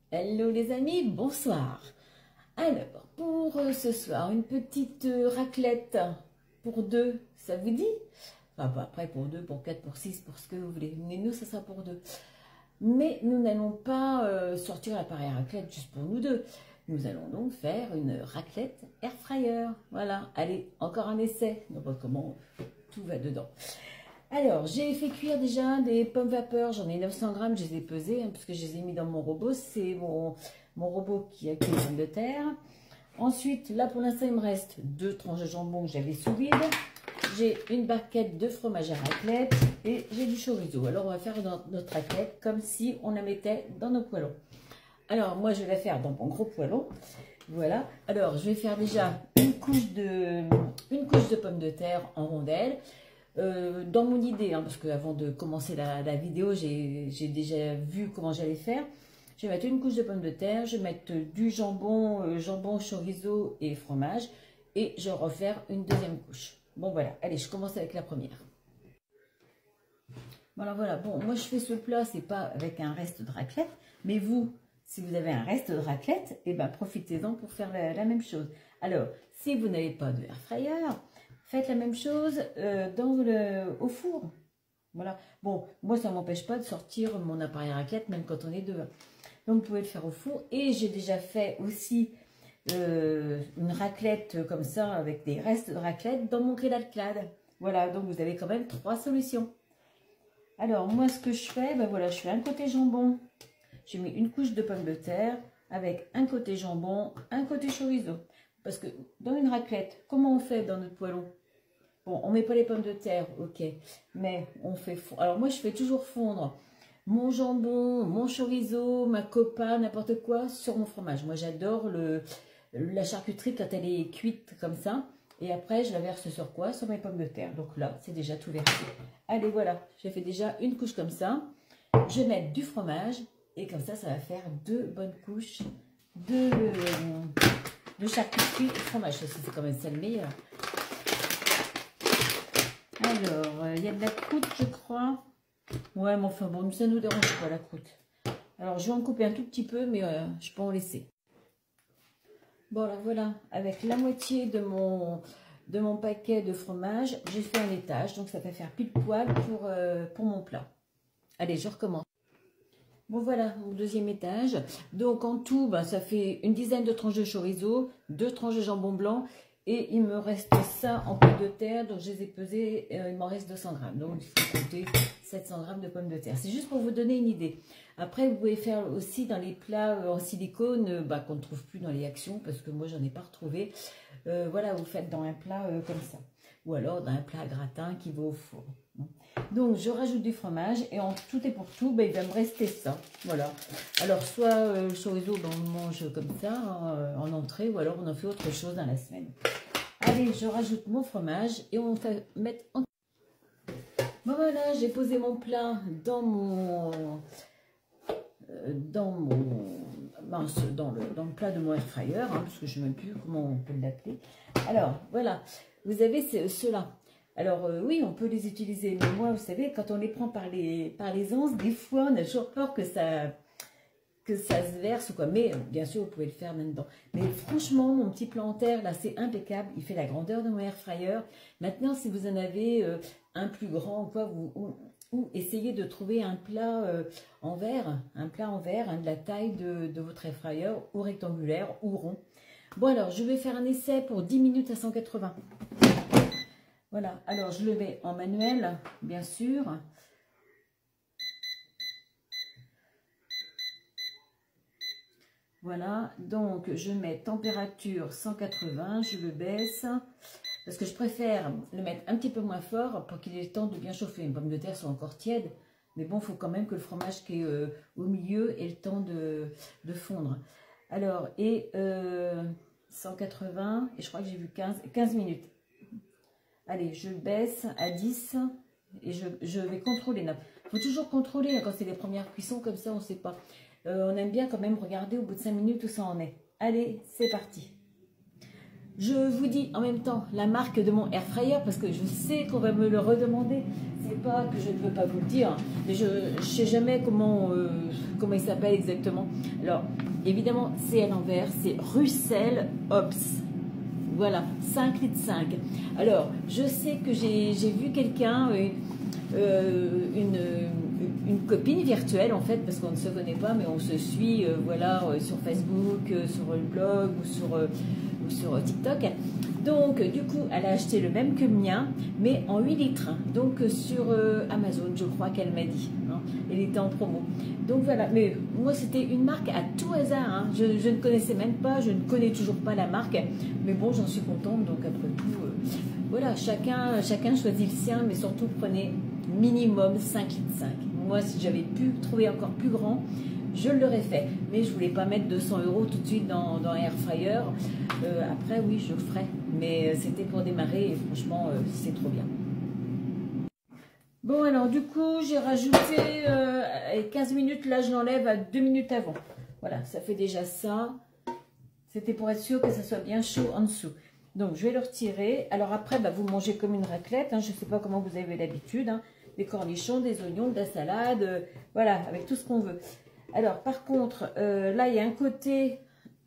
Hello les amis, bonsoir. Alors, pour ce soir, une petite raclette pour deux, ça vous dit? Enfin, bon, après pour deux, pour quatre, pour six, pour ce que vous voulez. Mais nous, ça sera pour deux. Mais nous n'allons pas sortir l'appareil raclette juste pour nous deux. Nous allons donc faire une raclette air fryer. Voilà, allez, encore un essai. On voit comment tout va dedans. Alors, j'ai fait cuire déjà des pommes vapeur, j'en ai 900 grammes, je les ai pesées, hein, parce que je les ai mis dans mon robot, c'est mon robot qui a cuit les pommes de terre. Ensuite, là pour l'instant, il me reste 2 tranches de jambon que j'avais sous vide. J'ai une barquette de fromage à raclette et j'ai du chorizo. Alors, on va faire notre raclette comme si on la mettait dans nos poêlons. Alors, moi, je vais la faire dans mon gros poêlon. Voilà. Alors, je vais faire déjà une couche de pommes de terre en rondelles. Dans mon idée, hein, parce qu'avant de commencer la vidéo, j'ai déjà vu comment j'allais faire. Je vais mettre une couche de pommes de terre, je vais mettre du jambon, jambon, chorizo et fromage. Et je vais refaire une deuxième couche. Bon voilà, allez, je commence avec la première. Bon alors voilà, bon, moi je fais ce plat, c'est pas avec un reste de raclette. Mais vous, si vous avez un reste de raclette, eh ben, profitez-en pour faire la même chose. Alors, si vous n'avez pas de air fryer, faites la même chose au four. Voilà. Bon, moi, ça ne m'empêche pas de sortir mon appareil raclette, même quand on est deux. Donc, vous pouvez le faire au four. Et j'ai déjà fait aussi une raclette comme ça, avec des restes de raclette, dans mon grill Alclad. Voilà, donc vous avez quand même 3 solutions. Alors, moi, ce que je fais, ben voilà, je fais un côté jambon. J'ai mis une couche de pommes de terre, avec un côté jambon, un côté chorizo. Parce que dans une raclette, comment on fait dans notre poêlon? Bon, on ne met pas les pommes de terre, ok. Mais on fait fondre. Alors moi, je fais toujours fondre mon jambon, mon chorizo, ma copa, n'importe quoi sur mon fromage. Moi, j'adore la charcuterie quand elle est cuite comme ça. Et après, je la verse sur quoi? Sur mes pommes de terre. Donc là, c'est déjà tout versé. Allez, voilà. J'ai fait déjà une couche comme ça. Je vais mettre du fromage. Et comme ça, ça va faire 2 bonnes couches de charcuterie et de fromage. C'est quand même ça le meilleur. Alors, il y a de la croûte, je crois. Ouais, mais enfin bon, ça ne nous dérange pas la croûte. Alors, je vais en couper un tout petit peu, mais je peux en laisser. Bon, alors voilà, avec la moitié de mon paquet de fromage, j'ai fait un étage. Donc, ça va faire pile poil pour mon plat. Allez, je recommence. Bon voilà, mon deuxième étage. Donc en tout, ben, ça fait une dizaine de tranches de chorizo, 2 tranches de jambon blanc. Et il me reste ça en pommes de terre. Donc je les ai pesées, il m'en reste 200 grammes. Donc il faut compter 700 grammes de pommes de terre. C'est juste pour vous donner une idée. Après, vous pouvez faire aussi dans les plats en silicone, ben, qu'on ne trouve plus dans les actions. Parce que moi, j'en ai pas retrouvé. Voilà, vous faites dans un plat comme ça. Ou alors dans un plat à gratin qui va au four. Donc, je rajoute du fromage et en tout et pour tout, ben, il va me rester ça. Voilà. Alors, soit le chorizo, ben, on le mange comme ça, en entrée, ou alors on en fait autre chose dans la semaine. Allez, je rajoute mon fromage et on va mettre en... Bon, voilà, j'ai posé mon plat dans le plat de mon air fryer, hein, parce que je ne sais même plus comment on peut l'appeler. Alors, voilà, vous avez ceux-là. Alors, oui, on peut les utiliser, mais moi, vous savez, quand on les prend par les anses, des fois, on a toujours peur que ça se verse ou quoi. Mais, bien sûr, vous pouvez le faire là-dedans. Mais franchement, mon petit plat en terre, là, c'est impeccable. Il fait la grandeur de mon air fryer. Maintenant, si vous en avez un plus grand ou quoi, ou essayez de trouver un plat en verre, hein, de la taille de votre air fryer, ou rectangulaire, ou rond. Bon, alors, je vais faire un essai pour 10 minutes à 180. Voilà, alors je le mets en manuel, bien sûr. Voilà, donc je mets température 180, je le baisse. Parce que je préfère le mettre un petit peu moins fort pour qu'il ait le temps de bien chauffer. Les pommes de terre sont encore tièdes, mais bon, il faut quand même que le fromage qui est au milieu ait le temps de fondre. Alors, et 180, et je crois que j'ai vu 15 minutes. Allez, je baisse à 10 et je vais contrôler. Il faut toujours contrôler hein, quand c'est les premières cuissons, comme ça on ne sait pas. On aime bien quand même regarder au bout de 5 minutes où ça en est. Allez, c'est parti. Je vous dis en même temps la marque de mon air fryer parce que je sais qu'on va me le redemander. C'est pas que je ne veux pas vous le dire, mais je ne sais jamais comment il s'appelle exactement. Alors, évidemment, c'est à l'envers, c'est Russell Hobbs. Voilà, 5 litres 5. Alors, je sais que j'ai vu quelqu'un, une copine virtuelle en fait, parce qu'on ne se connaît pas, mais on se suit, voilà, sur Facebook, sur le blog ou sur TikTok. Donc, du coup, elle a acheté le même que le mien, mais en 8 litres. Donc, sur Amazon, je crois qu'elle m'a dit. Hein, elle était en promo. Donc, voilà. Mais moi, c'était une marque à tout hasard. Hein. Je ne connaissais même pas, je ne connais toujours pas la marque. Mais bon, j'en suis contente. Donc, après tout, voilà, chacun choisit le sien, mais surtout, prenez minimum 5 litres 5. Moi, si j'avais pu trouver encore plus grand, je l'aurais fait, mais je voulais pas mettre 200 € tout de suite dans Air Fryer. Après, oui, je le ferai, mais c'était pour démarrer et franchement, c'est trop bien. Bon, alors du coup, j'ai rajouté 15 minutes, là je l'enlève à 2 minutes avant. Voilà, ça fait déjà ça. C'était pour être sûr que ça soit bien chaud en dessous. Donc, je vais le retirer. Alors après, bah, vous mangez comme une raclette. Hein, je ne sais pas comment vous avez l'habitude. Hein, des cornichons, des oignons, de la salade. Voilà, avec tout ce qu'on veut. Alors, par contre, là, il y a un côté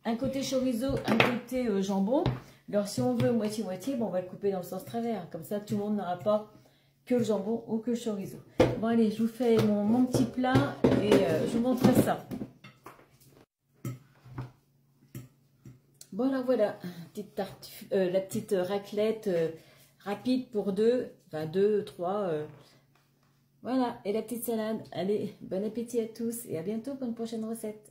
chorizo, un côté jambon. Alors, si on veut moitié-moitié, bon, on va le couper dans le sens travers. Comme ça, tout le monde n'aura pas que le jambon ou que le chorizo. Bon, allez, je vous fais mon petit plat et je vous montre ça. Bon, alors voilà, la petite raclette rapide pour deux, enfin 2, 3. Voilà, et la petite salade. Allez, bon appétit à tous et à bientôt pour une prochaine recette.